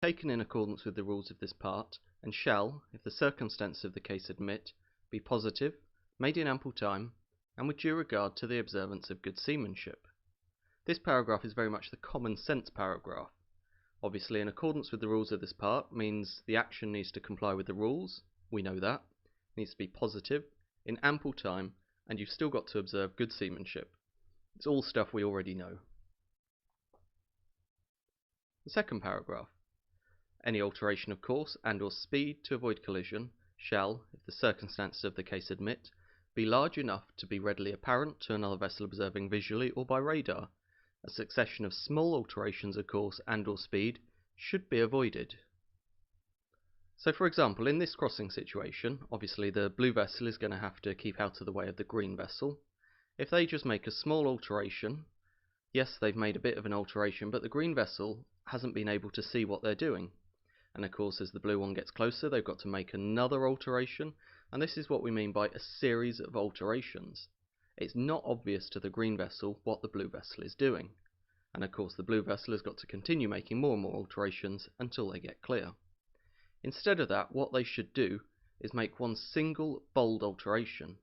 taken in accordance with the rules of this part, and shall, if the circumstances of the case admit, be positive, made in ample time, and with due regard to the observance of good seamanship. This paragraph is very much the common sense paragraph. Obviously, in accordance with the rules of this part means the action needs to comply with the rules, we know that, it needs to be positive, in ample time, and you've still got to observe good seamanship. It's all stuff we already know. The second paragraph. Any alteration of course and or speed to avoid collision shall, if the circumstances of the case admit, be large enough to be readily apparent to another vessel observing visually or by radar. A succession of small alterations of course and or speed should be avoided. So for example, in this crossing situation, obviously the blue vessel is going to have to keep out of the way of the green vessel. If they just make a small alteration, yes, they've made a bit of an alteration, but the green vessel hasn't been able to see what they're doing. And of course, as the blue one gets closer, they've got to make another alteration, and this is what we mean by a series of alterations. It's not obvious to the green vessel what the blue vessel is doing, and of course the blue vessel has got to continue making more and more alterations until they get clear. Instead of that, what they should do is make one single bold alteration.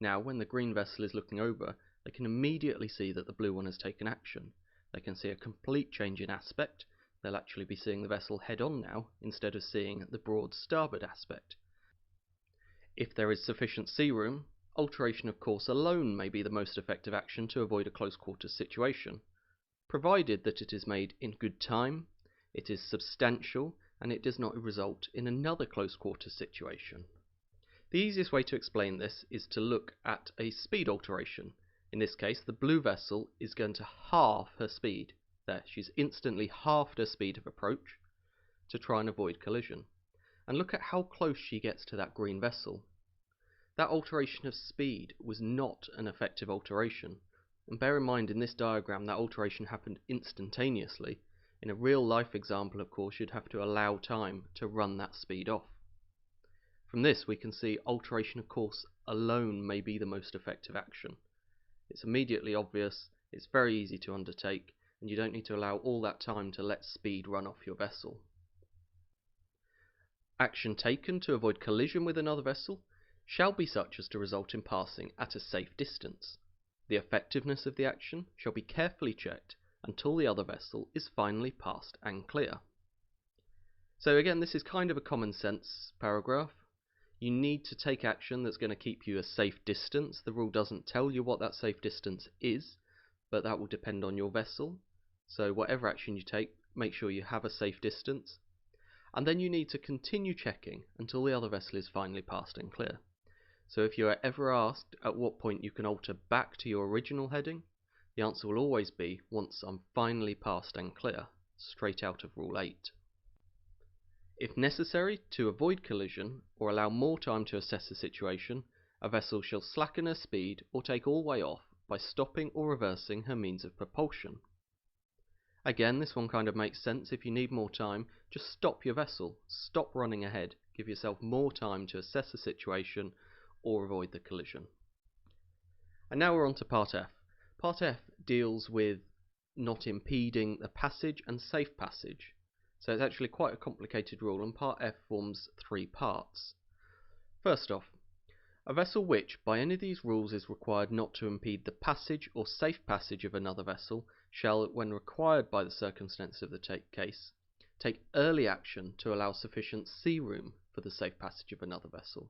Now, when the green vessel is looking over, they can immediately see that the blue one has taken action. They can see a complete change in aspect. They'll actually be seeing the vessel head on now, instead of seeing the broad starboard aspect. If there is sufficient sea room, alteration of course alone may be the most effective action to avoid a close quarters situation, provided that it is made in good time, it is substantial, and it does not result in another close quarters situation. The easiest way to explain this is to look at a speed alteration. In this case, the blue vessel is going to halve her speed. There, she's instantly halved her speed of approach to try and avoid collision. And look at how close she gets to that green vessel. That alteration of speed was not an effective alteration. And bear in mind, in this diagram, that alteration happened instantaneously. In a real life example, of course, you'd have to allow time to run that speed off. From this, we can see alteration of course alone may be the most effective action. It's immediately obvious, it's very easy to undertake, and you don't need to allow all that time to let speed run off your vessel. Action taken to avoid collision with another vessel shall be such as to result in passing at a safe distance. The effectiveness of the action shall be carefully checked until the other vessel is finally passed and clear. So again, this is kind of a common sense paragraph. You need to take action that's going to keep you a safe distance. The rule doesn't tell you what that safe distance is, but that will depend on your vessel. So whatever action you take, make sure you have a safe distance. And then you need to continue checking until the other vessel is finally passed and clear. So if you are ever asked at what point you can alter back to your original heading, the answer will always be once I'm finally passed and clear, straight out of Rule 8. If necessary, to avoid collision or allow more time to assess the situation, a vessel shall slacken her speed or take all way off by stopping or reversing her means of propulsion. Again, this one kind of makes sense. If you need more time, just stop your vessel, stop running ahead, give yourself more time to assess the situation or avoid the collision. And now we're on to Part F. Part F deals with not impeding the passage and safe passage. So it's actually quite a complicated rule, and Part F forms 3 parts. First off, a vessel which, by any of these rules, is required not to impede the passage or safe passage of another vessel shall, when required by the circumstances of the case, take early action to allow sufficient sea room for the safe passage of another vessel.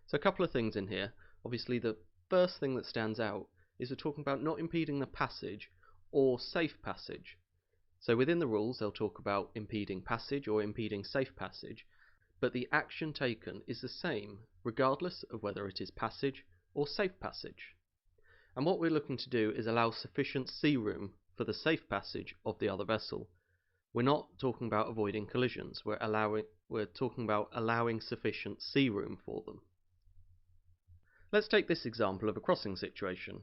So a couple of things in here. Obviously, the first thing that stands out is we're talking about not impeding the passage or safe passage. So within the rules, they'll talk about impeding passage or impeding safe passage, but the action taken is the same regardless of whether it is passage or safe passage. And what we're looking to do is allow sufficient sea room for the safe passage of the other vessel. We're not talking about avoiding collisions, we're talking about allowing sufficient sea room for them. Let's take this example of a crossing situation.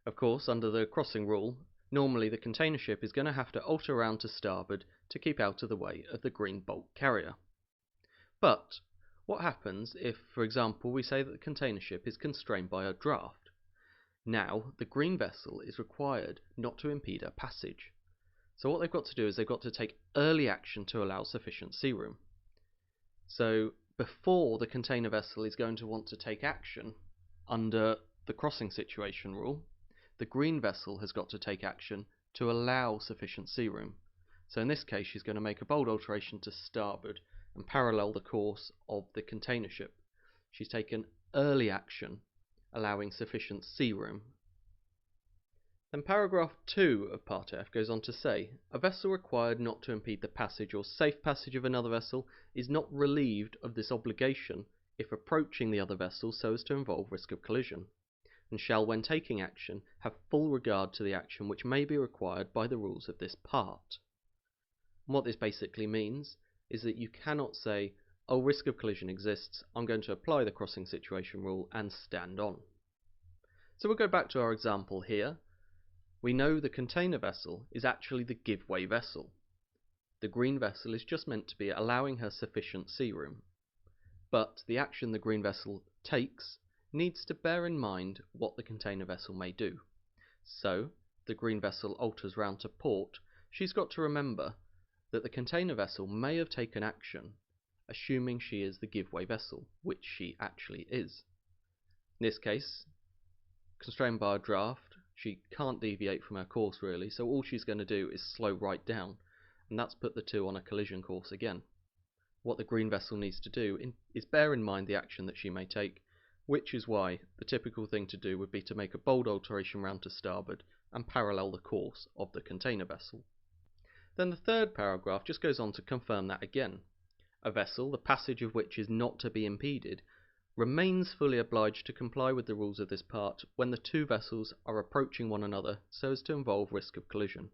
Of course, under the crossing rule, normally the container ship is going to have to alter around to starboard to keep out of the way of the green bulk carrier. But what happens if, for example, we say that the container ship is constrained by a draft? Now, the green vessel is required not to impede her passage. So what they've got to do is they've got to take early action to allow sufficient sea room. So before the container vessel is going to want to take action under the crossing situation rule, the green vessel has got to take action to allow sufficient sea room. So in this case she's going to make a bold alteration to starboard and parallel the course of the container ship. She's taken early action, allowing sufficient sea room. Then paragraph 2 of part F goes on to say, a vessel required not to impede the passage or safe passage of another vessel is not relieved of this obligation if approaching the other vessel so as to involve risk of collision, and shall when taking action have full regard to the action which may be required by the rules of this part. And what this basically means is that you cannot say, oh, risk of collision exists, I'm going to apply the crossing situation rule and stand on. So we'll go back to our example here. We know the container vessel is actually the give-way vessel. The green vessel is just meant to be allowing her sufficient sea room. But the action the green vessel takes needs to bear in mind what the container vessel may do. So, the green vessel alters round to port, she's got to remember that the container vessel may have taken action, assuming she is the give-way vessel, which she actually is. In this case, constrained by a draft, she can't deviate from her course really, so all she's going to do is slow right down, and that's put the two on a collision course again. What the green vessel needs to do is bear in mind the action that she may take, which is why the typical thing to do would be to make a bold alteration round to starboard and parallel the course of the container vessel. Then the third paragraph just goes on to confirm that again. A vessel, the passage of which is not to be impeded, remains fully obliged to comply with the rules of this part when the two vessels are approaching one another so as to involve risk of collision.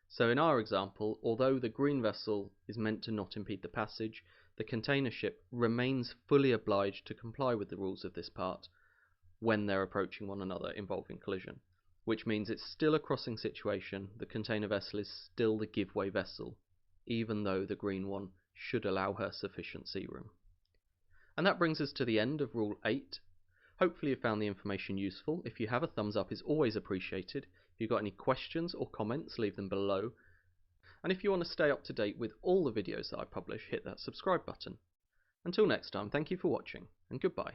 So in our example, although the green vessel is meant to not impede the passage, the container ship remains fully obliged to comply with the rules of this part when they're approaching one another involving collision, which means it's still a crossing situation, the container vessel is still the give-way vessel, even though the green one should allow her sufficient sea room. And that brings us to the end of Rule 8. Hopefully you found the information useful. If you have, a thumbs up is always appreciated. If you've got any questions or comments, leave them below. And if you want to stay up to date with all the videos that I publish, hit that subscribe button. Until next time, thank you for watching, and goodbye.